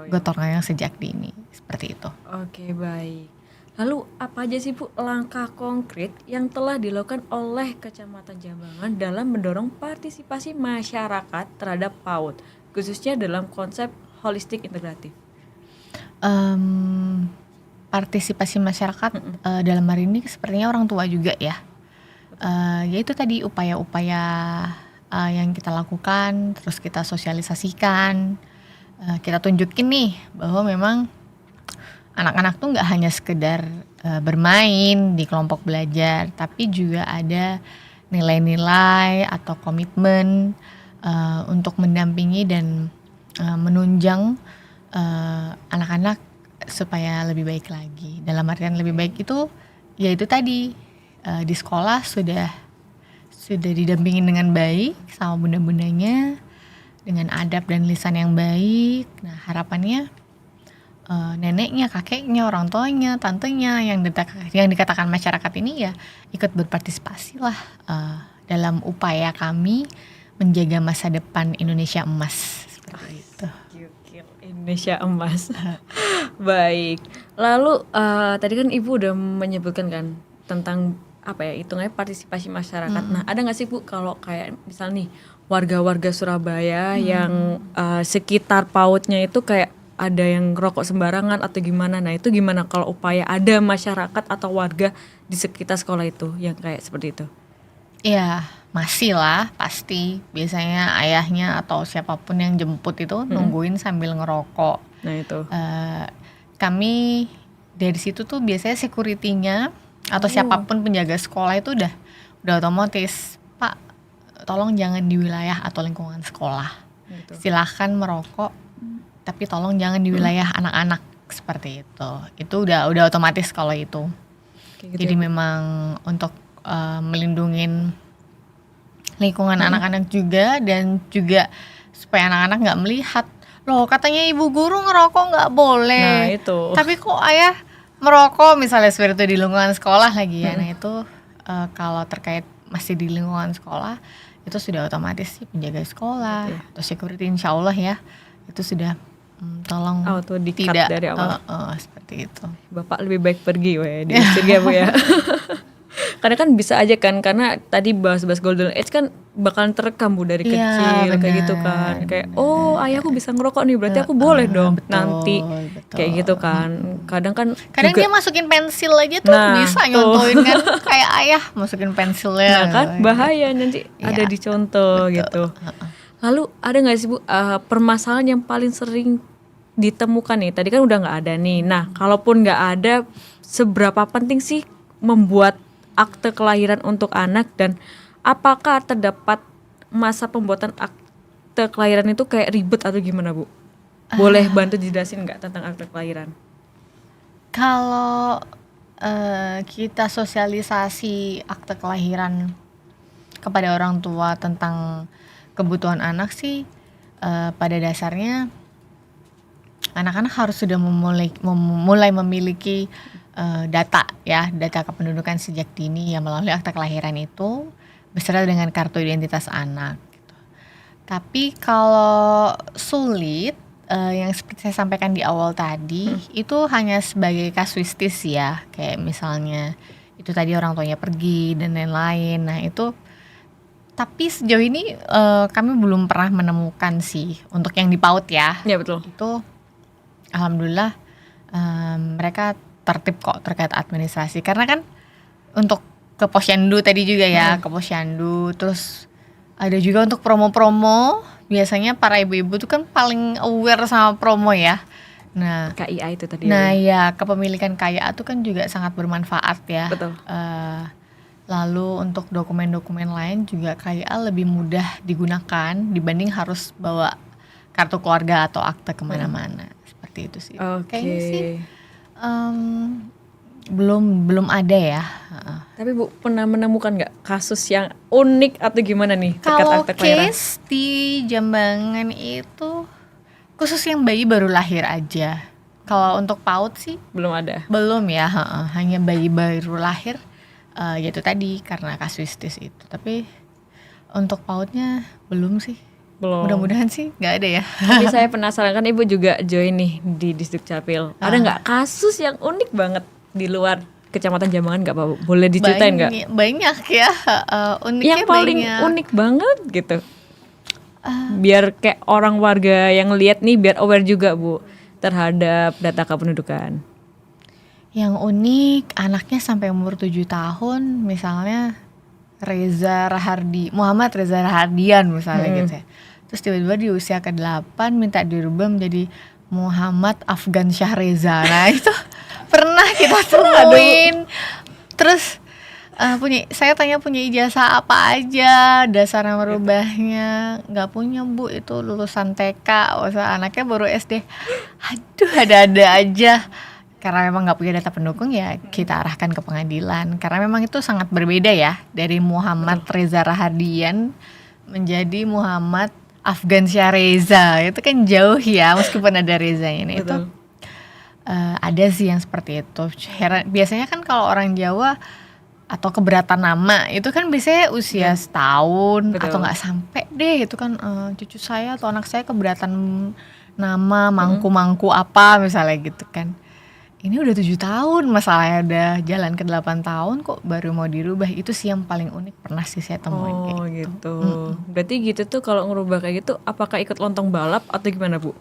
gotong royong sejak dini seperti itu. Oke, baik. Lalu apa aja sih Bu langkah konkret yang telah dilakukan oleh Kecamatan Jambangan dalam mendorong partisipasi masyarakat terhadap PAUD, khususnya dalam konsep holistik integratif? Partisipasi masyarakat dalam hari ini sepertinya orang tua juga ya. Yaitu tadi upaya-upaya yang kita lakukan, terus kita sosialisasikan, kita tunjukin nih bahwa memang anak-anak tuh nggak hanya sekedar bermain di kelompok belajar, tapi juga ada nilai-nilai atau komitmen untuk mendampingi dan menunjang anak-anak supaya lebih baik lagi. Dalam artian lebih baik itu, yaitu tadi di sekolah sudah didampingin dengan baik sama bunda-bundanya dengan adab dan lisan yang baik. Nah harapannya neneknya, kakeknya, orang tuanya, tantenya yang dikatakan masyarakat ini ya ikut berpartisipasi lah dalam upaya kami menjaga masa depan Indonesia emas seperti itu. Indonesia emas. Baik. Lalu tadi kan Ibu udah menyebutkan kan tentang apa ya hitungannya partisipasi masyarakat. Nah ada nggak sih Bu kalau kayak misal nih warga-warga Surabaya yang sekitar PAUD-nya itu kayak ada yang rokok sembarangan atau gimana? Nah itu gimana kalau upaya ada masyarakat atau warga di sekitar sekolah itu yang kayak seperti itu? Ya masih lah pasti. Biasanya ayahnya atau siapapun yang jemput itu nungguin sambil ngerokok. Nah itu. Kami dari situ tuh biasanya security-nya atau siapapun penjaga sekolah itu udah otomatis, Pak tolong jangan di wilayah atau lingkungan sekolah. Gitu. Silahkan merokok, tapi tolong jangan di wilayah anak-anak seperti itu. Itu udah otomatis kalau itu. Gitu. Jadi memang untuk melindungin lingkungan anak-anak juga dan juga supaya anak-anak nggak melihat loh katanya ibu guru ngerokok nggak boleh. Nah itu. Tapi kok ayah merokok misalnya seperti itu di lingkungan sekolah lagi ya. Nah itu kalau terkait masih di lingkungan sekolah itu sudah otomatis sih penjaga sekolah atau security insya Allah ya itu sudah tolong tidak dari awal seperti itu. Bapak lebih baik pergi diusir ya Bu ya. Karena kan bisa aja kan, karena tadi bahas-bahas golden age kan bakalan terekam Bu dari Iya, kecil kayak gitu benar, kan. Kayak benar. oh ayahku bisa ngerokok nih, berarti aku boleh dong Betul, nanti. betul. Kayak gitu kan. Kadang kan Kadang juga, dia masukin pensil aja tuh Nah, bisa tuh. nyontoin kan kayak ayah masukin pensilnya. nah kan bahaya nanti ada Iya, dicontoh gitu. Lalu ada nggak sih Bu permasalahan yang paling sering ditemukan nih? Tadi kan udah nggak ada nih. Nah kalaupun nggak ada, seberapa penting sih membuat akte kelahiran untuk anak, dan apakah terdapat masa pembuatan akte kelahiran itu kayak ribet atau gimana Bu? Boleh bantu dijelasin nggak tentang akte kelahiran? Kalau kita sosialisasi akte kelahiran kepada orang tua tentang kebutuhan anak sih, pada dasarnya anak-anak harus sudah mulai memiliki data kependudukan sejak dini ya melalui akte kelahiran itu beserta dengan kartu identitas anak. Gitu. Tapi kalau sulit, yang seperti saya sampaikan di awal tadi, itu hanya sebagai kasuistis ya, kayak misalnya itu tadi orang tuanya pergi dan lain-lain. Nah itu, tapi sejauh ini kami belum pernah menemukan sih untuk yang di PAUD ya. Ya betul. Itu alhamdulillah mereka tertib kok terkait administrasi, karena kan untuk ke Posyandu tadi juga ya, ke Posyandu, terus ada juga untuk promo-promo. Biasanya para ibu-ibu tuh kan paling aware sama promo ya. Nah, KIA itu tadi. nah ya kepemilikan KIA itu kan juga sangat bermanfaat ya. Betul. Lalu untuk dokumen-dokumen lain juga KIA lebih mudah digunakan dibanding harus bawa kartu keluarga atau akte kemana-mana. Seperti itu sih. Oke. Kayaknya sih belum ada ya. Tapi Bu pernah menemukan nggak kasus yang unik atau gimana nih terkait Kalau akte kelahiran? case di Jambangan itu khusus yang bayi baru lahir aja. Kalau untuk PAUD sih Belum ada. belum ya, hanya bayi baru lahir, yaitu tadi karena kasuistis itu. Tapi untuk PAUDnya belum sih. Belum. Mudah-mudahan sih nggak ada ya. Tapi saya penasaran, kan Ibu juga join nih di Disduk Capil. Ada nggak kasus yang unik banget di luar Kecamatan Jambangan nggak Pak? Boleh diceritain nggak? Banyak ya, uniknya Yang paling banyak. unik banget gitu. Biar kayak orang warga yang lihat nih biar aware juga Bu terhadap data kependudukan. Yang unik anaknya sampai umur 7 tahun, misalnya Muhammad Reza Rahardian misalnya gitu ya. Terus tiba-tiba di usia ke-8 minta dirubah menjadi Muhammad Afgan Syahreza. Nah itu pernah kita temuin. Terus saya tanya punya ijazah apa aja, dasar merubahnya nggak punya Bu, itu lulusan TK, masa anaknya baru SD. Aduh ada-ada aja. Karena memang nggak punya data pendukung ya kita arahkan ke pengadilan. Karena memang itu sangat berbeda ya dari Muhammad Reza Rahardian menjadi Muhammad Afgan Syahreza. Itu kan jauh ya meskipun ada Rezanya. Nah, itu ada sih yang seperti itu. Biasanya kan kalau orang Jawa atau keberatan nama itu kan biasanya usia setahun atau nggak sampai deh. Itu kan cucu saya atau anak saya keberatan nama, mangku-mangku apa misalnya gitu kan. Ini udah 7 tahun, masalahnya udah jalan ke 8 tahun kok baru mau dirubah. Itu sih yang paling unik pernah sih saya temuin kayak gitu. Gitu. Berarti gitu tuh kalau ngerubah kayak gitu apakah ikut lontong balap atau gimana Bu?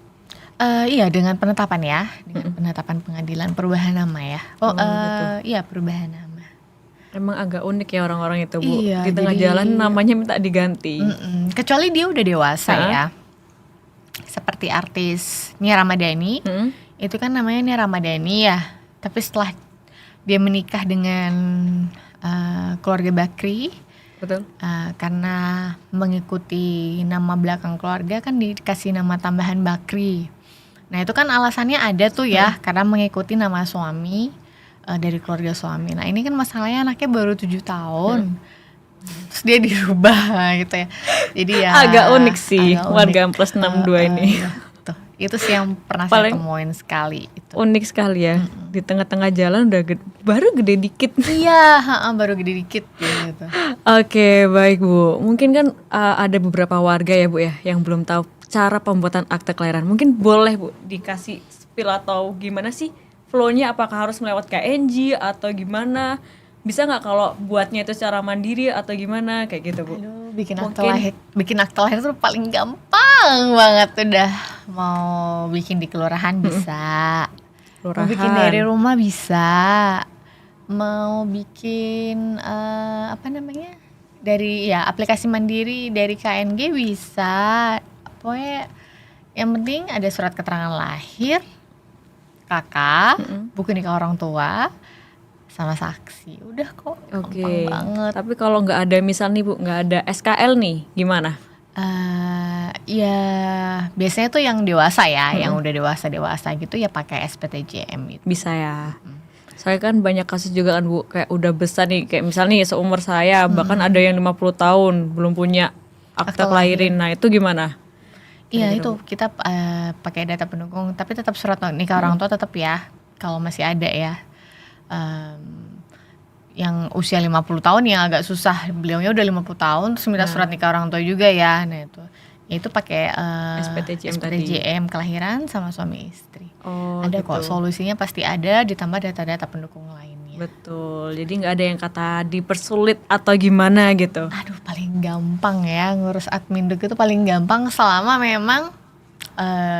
Iya dengan penetapan ya, dengan penetapan pengadilan perubahan nama ya. Iya perubahan nama. Emang agak unik ya orang-orang itu Bu. Iya, Di tengah jadi- jalan namanya minta diganti. Kecuali dia udah dewasa ya. Seperti artis Nia Ramadhani. Itu kan namanya Nia Ramadhani ya, tapi setelah dia menikah dengan keluarga Bakri, Betul. karena mengikuti nama belakang keluarga kan dikasih nama tambahan Bakri. Nah itu kan alasannya ada tuh ya, karena mengikuti nama suami dari keluarga suami. Nah ini kan masalahnya anaknya baru 7 tahun, terus dia dirubah gitu ya. Jadi ya Agak unik sih agak warga unik. plus 62 ini. Tuh, itu sih yang pernah Paling- saya temuin sekali itu. Unik sekali ya. Di tengah-tengah jalan udah baru gede dikit. Iya, baru gede dikit gitu. Oke, baik Bu. Mungkin kan ada beberapa warga ya Bu ya yang belum tahu cara pembuatan akte kelahiran. Mungkin boleh Bu dikasih spill atau gimana sih flow-nya, apakah harus melewat KNG atau gimana? bisa nggak kalau buatnya itu secara mandiri atau gimana kayak gitu Bu? Aduh, bikin akte Mungkin- lahir, tuh paling gampang banget udah. Mau bikin di kelurahan bisa, mau bikin dari rumah bisa, mau bikin apa namanya dari ya aplikasi mandiri dari KNG bisa. Pokoknya yang penting ada surat keterangan lahir, kakak, buku nikah orang tua, sama saksi. Udah kok, Oke. gampang banget. Tapi kalau nggak ada misal nih Bu, nggak ada SKL nih, gimana? Ya biasanya tuh yang dewasa ya, yang udah dewasa gitu ya pakai SPTJM gitu. Bisa ya. Saya kan banyak kasus juga kan Bu, kayak udah besar nih, kayak misalnya nih seumur saya, bahkan ada yang 50 tahun belum punya akte Akte kelahiran. Nah, itu gimana? Iya itu kita pakai data pendukung, tapi tetap surat nikah orang tua tetap ya, kalau masih ada ya. Yang usia 50 tahun yang agak susah, beliaunya udah 50 tahun terus minta surat nikah orang tua juga ya. Nah itu pakai SPTJM kelahiran sama suami istri. Oh, Ada gitu. kok solusinya, pasti ada, ditambah data-data pendukung lainnya. Betul. Jadi nggak ada yang kata dipersulit atau gimana gitu. Aduh paling gampang ya ngurus admin duk itu paling gampang selama memang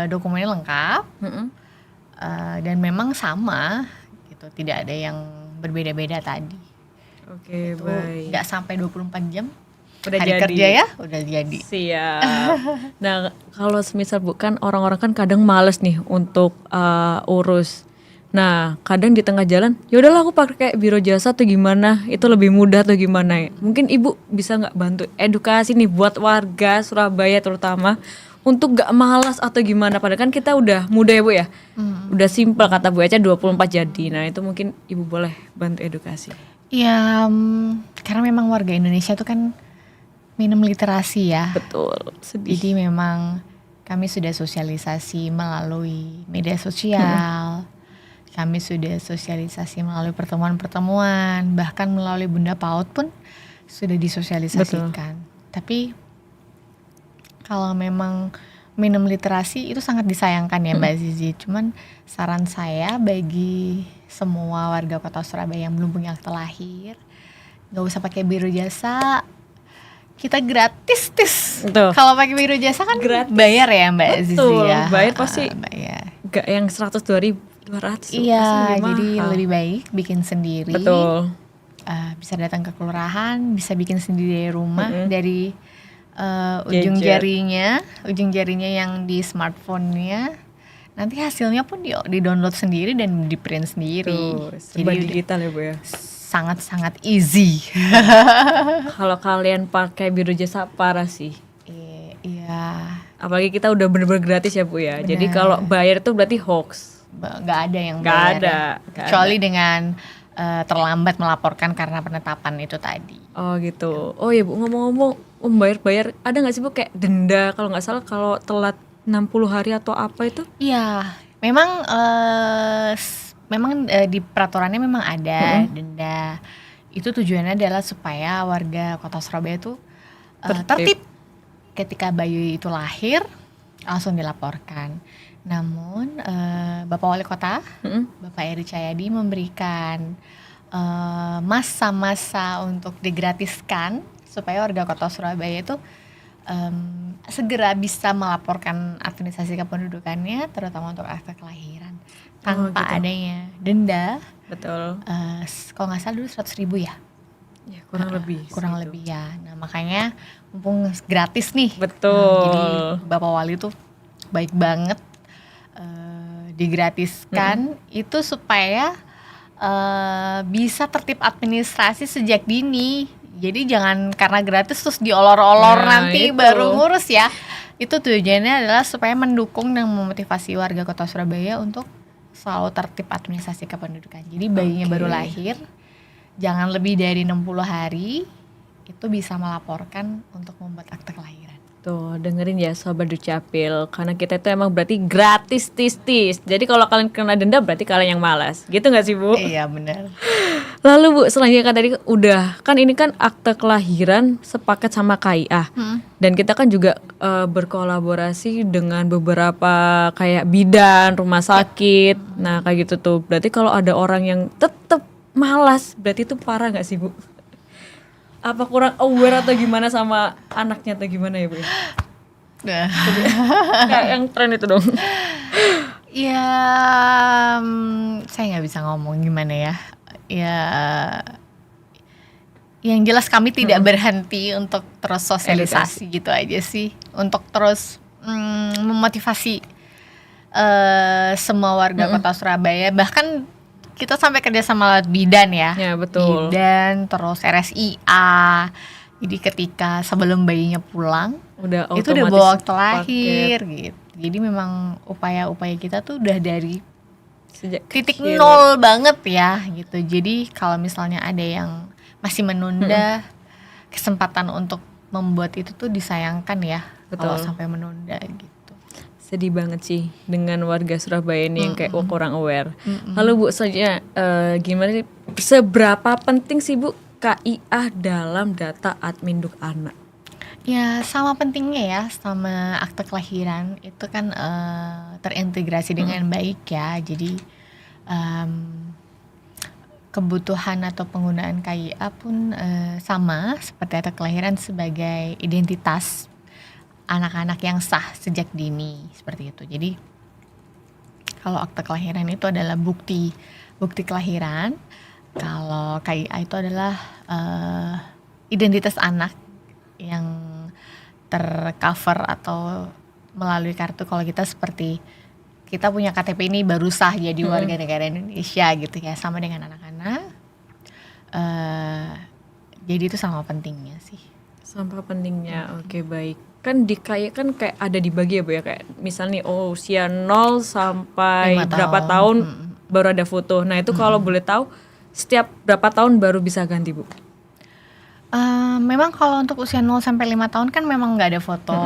dokumennya lengkap Mm-mm. dan memang sama gitu, tidak ada yang berbeda-beda tadi. Oke, Itu baik. nggak sampai 24 jam Udah hari jadi. kerja ya udah jadi. Siap. Nah, kalau semisal bukan orang-orang kan kadang males nih untuk urus. Nah, kadang di tengah jalan, ya udahlah aku pakai biro jasa atau gimana, itu lebih mudah atau gimana ya. Mungkin Ibu bisa nggak bantu edukasi nih buat warga Surabaya terutama untuk nggak malas atau gimana. Padahal kan kita udah mudah ya Bu ya. Udah simpel kata Bu Eca 24 jadi. Nah, itu mungkin Ibu boleh bantu edukasi. Ya karena memang warga Indonesia tuh kan minim literasi ya. Betul. Sedih. Jadi memang kami sudah sosialisasi melalui media sosial, kami sudah sosialisasi melalui pertemuan-pertemuan, bahkan melalui Bunda PAUD pun sudah disosialisasikan. Tapi kalau memang minim literasi itu sangat disayangkan ya Mbak Zizi. Cuman saran saya bagi semua warga Kota Surabaya yang belum punya akte lahir, nggak usah pakai biro jasa. Kita gratis Betul. Kalau pakai biro jasa kan Gratis. bayar ya Mbak Zizi Betul, ya. bayar pasti. Bayar. Gak yang 100.200. Iya, jadi lebih baik bikin sendiri. Betul. Bisa datang ke kelurahan, bisa bikin sendiri dari rumah, dari ujung Gadget. ujung jarinya yang di smartphone-nya. Nanti hasilnya pun di-download sendiri dan di-print sendiri. Tuh, serba Jadi digital ya Bu ya. sangat-sangat easy. Kalau kalian pakai biro jasa parah sih. Iya, Apalagi kita udah bener-bener gratis ya Bu ya. Jadi Benar. kalau bayar itu berarti hoax. nggak ada yang Nggak bayar ada, ya. nggak Kecuali dengan terlambat melaporkan karena penetapan itu tadi. Oh gitu. Oh iya Bu, ngomong-ngomong bayar ada nggak sih Bu kayak denda kalau nggak salah kalau telat 60 hari atau apa itu? Iya, memang di peraturannya memang ada denda. Itu tujuannya adalah supaya warga Kota Surabaya itu tertib. Ketika bayi itu lahir langsung dilaporkan. Namun Bapak Wali Kota, Bapak Eri Cahyadi memberikan masa-masa untuk digratiskan supaya warga Kota Surabaya itu segera bisa melaporkan administrasi kependudukannya, terutama untuk akte kelahiran tanpa gitu. adanya denda. Betul. Kalau nggak salah dulu 100.000 ya, Ya kurang lebih. kurang segitu. lebih ya. Nah makanya mumpung gratis nih, Betul. jadi Bapak Wali tuh baik banget digratiskan itu supaya bisa tertib administrasi sejak dini. Jadi jangan karena gratis terus diolor-olor Nah, nanti itu. baru ngurus ya. Itu tujuannya adalah supaya mendukung dan memotivasi warga Kota Surabaya untuk selalu tertib administrasi kependudukan. Jadi bayinya Oke. baru lahir, jangan lebih dari 60 hari itu bisa melaporkan untuk membuat akte kelahiran. Tuh dengerin ya Sobat Dukcapil, karena kita itu emang berarti gratis tis. Jadi kalau kalian kena denda berarti kalian yang malas. Gitu nggak sih Bu? Iya benar. Lalu Bu, selanjutnya kan tadi udah kan ini kan akte kelahiran sepaket sama KIA. Dan kita kan juga berkolaborasi dengan beberapa kayak bidan, rumah sakit. Nah, kayak gitu tuh. Berarti kalau ada orang yang tetap malas, berarti itu parah nggak sih Bu? Apa kurang aware atau gimana sama anaknya atau gimana ya Bu? Nah, Kayak yang tren itu dong. ya saya nggak bisa ngomong gimana ya. Ya, yang jelas kami tidak berhenti untuk terus sosialisasi gitu aja sih, untuk terus memotivasi semua warga kota Surabaya. Bahkan kita sampai kerja sama lewat bidan ya. Ya betul. Bidan, terus RSIA. Jadi ketika sebelum bayinya pulang, Udah itu udah otomatis bawa akte paket. lahir gitu. Jadi memang upaya-upaya kita tuh udah dari Sejak titik kecil. nol banget ya gitu. Jadi kalau misalnya ada yang masih menunda, kesempatan untuk membuat itu tuh disayangkan ya. Kalau Betul. sampai menunda gitu. Sedih banget sih dengan warga Surabaya ini yang kayak kurang aware. Lalu Bu, selanjutnya gimana sih, seberapa penting sih Bu KIA dalam data Admin Duk Anak? Ya sama pentingnya ya, sama akte kelahiran itu kan terintegrasi dengan baik ya. Jadi kebutuhan atau penggunaan KIA pun sama seperti akte kelahiran sebagai identitas anak-anak yang sah sejak dini seperti itu. Jadi kalau akte kelahiran itu adalah bukti kelahiran, kalau KIA itu adalah identitas anak yang tercover atau melalui kartu. Kalau kita seperti kita punya KTP ini baru sah jadi warga negara Indonesia gitu ya, sama dengan anak-anak. Jadi itu sama pentingnya sih. Sampah pentingnya, oke baik. Kan di KIA kan kayak ada dibagi ya Bu ya, kayak misalnya usia 0 sampai 5 berapa tahun. tahun baru ada foto. Nah itu kalau boleh tahu setiap berapa tahun baru bisa ganti Bu? Memang kalau untuk usia 0 sampai 5 tahun kan memang nggak ada foto.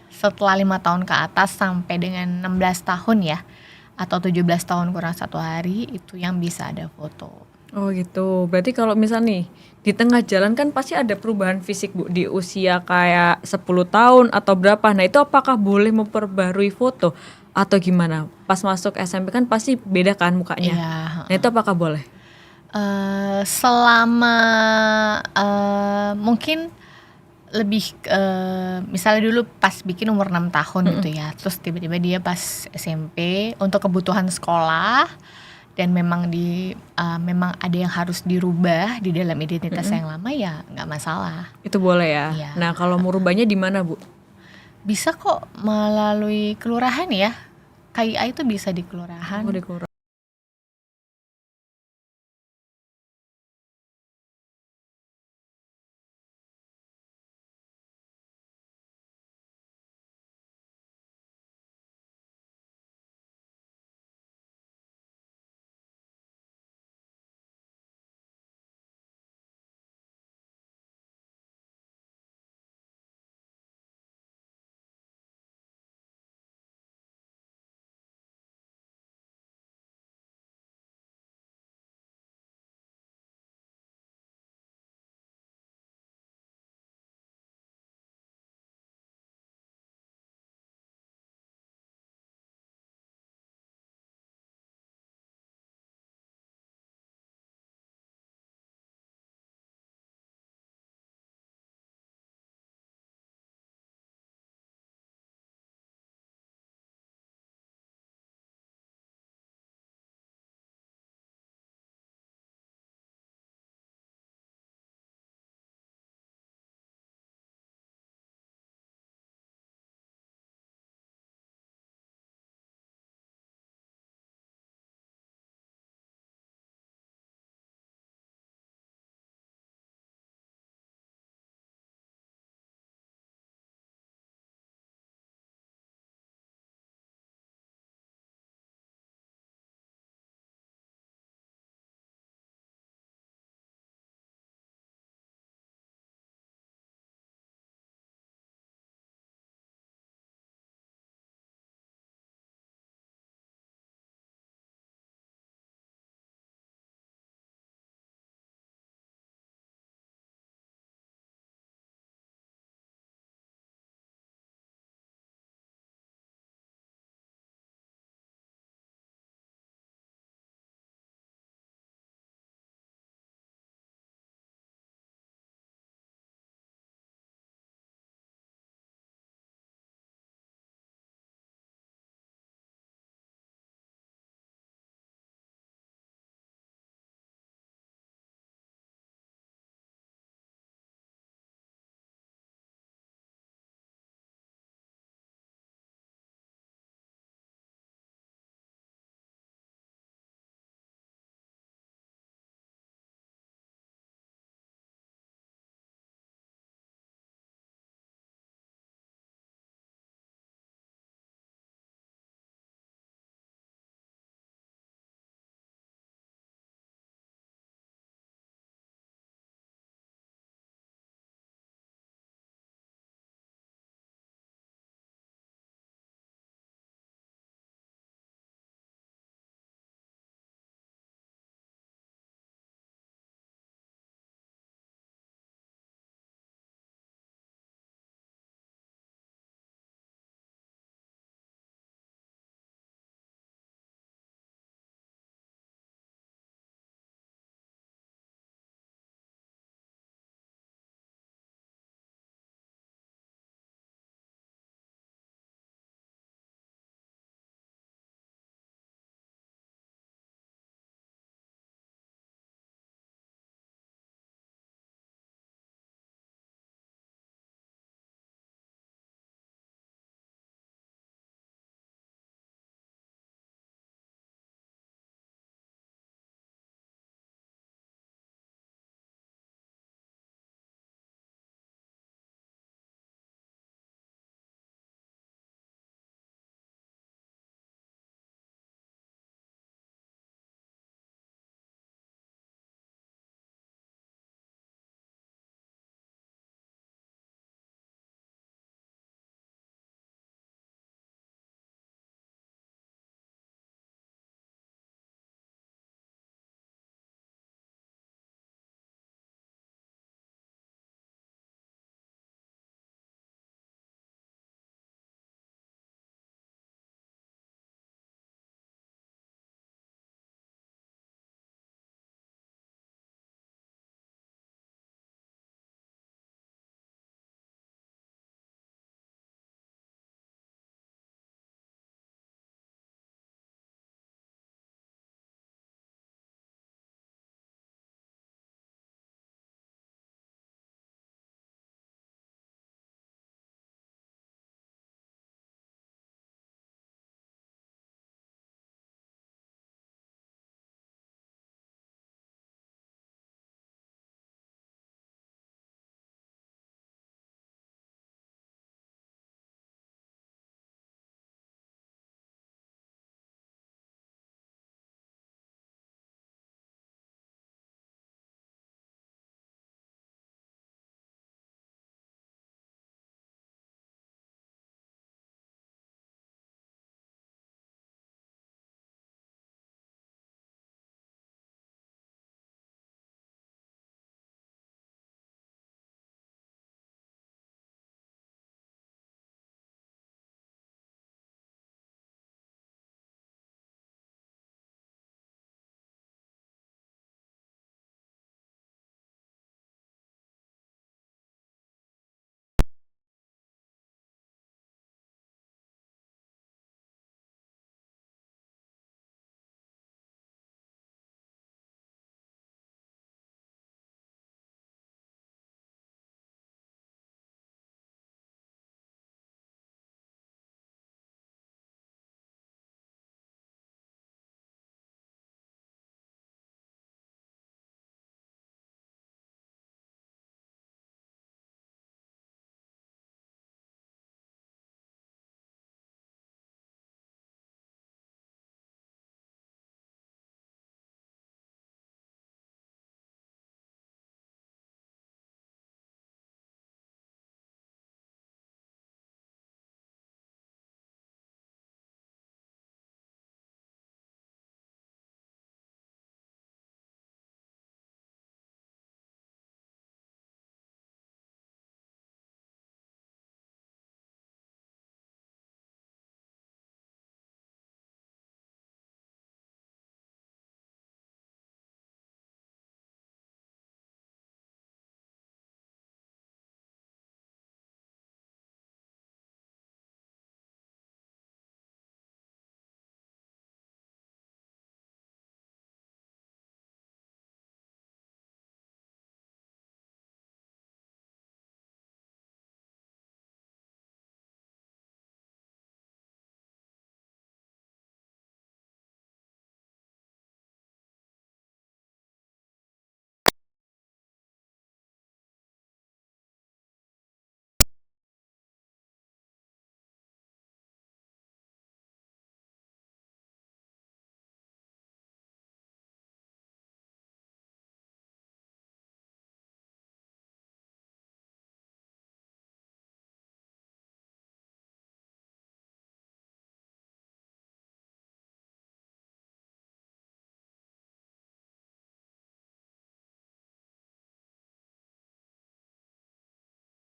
Setelah 5 tahun ke atas sampai dengan 16 tahun ya, atau 17 tahun kurang 1 hari, itu yang bisa ada foto. Oh gitu, berarti kalau misal nih di tengah jalan kan pasti ada perubahan fisik Bu di usia kayak 10 tahun atau berapa. Nah itu apakah boleh memperbarui foto atau gimana? Pas masuk SMP kan pasti beda kan mukanya. Iya. Nah itu apakah boleh? Selama mungkin lebih misalnya dulu pas bikin umur 6 tahun gitu ya, terus tiba-tiba dia pas SMP untuk kebutuhan sekolah dan memang memang ada yang harus dirubah di dalam identitas yang lama, ya nggak masalah. Itu boleh ya. Iya. Nah kalau mau rubahnya di mana Bu? Bisa kok melalui kelurahan ya. KIA itu bisa di kelurahan. Oh di kelurahan.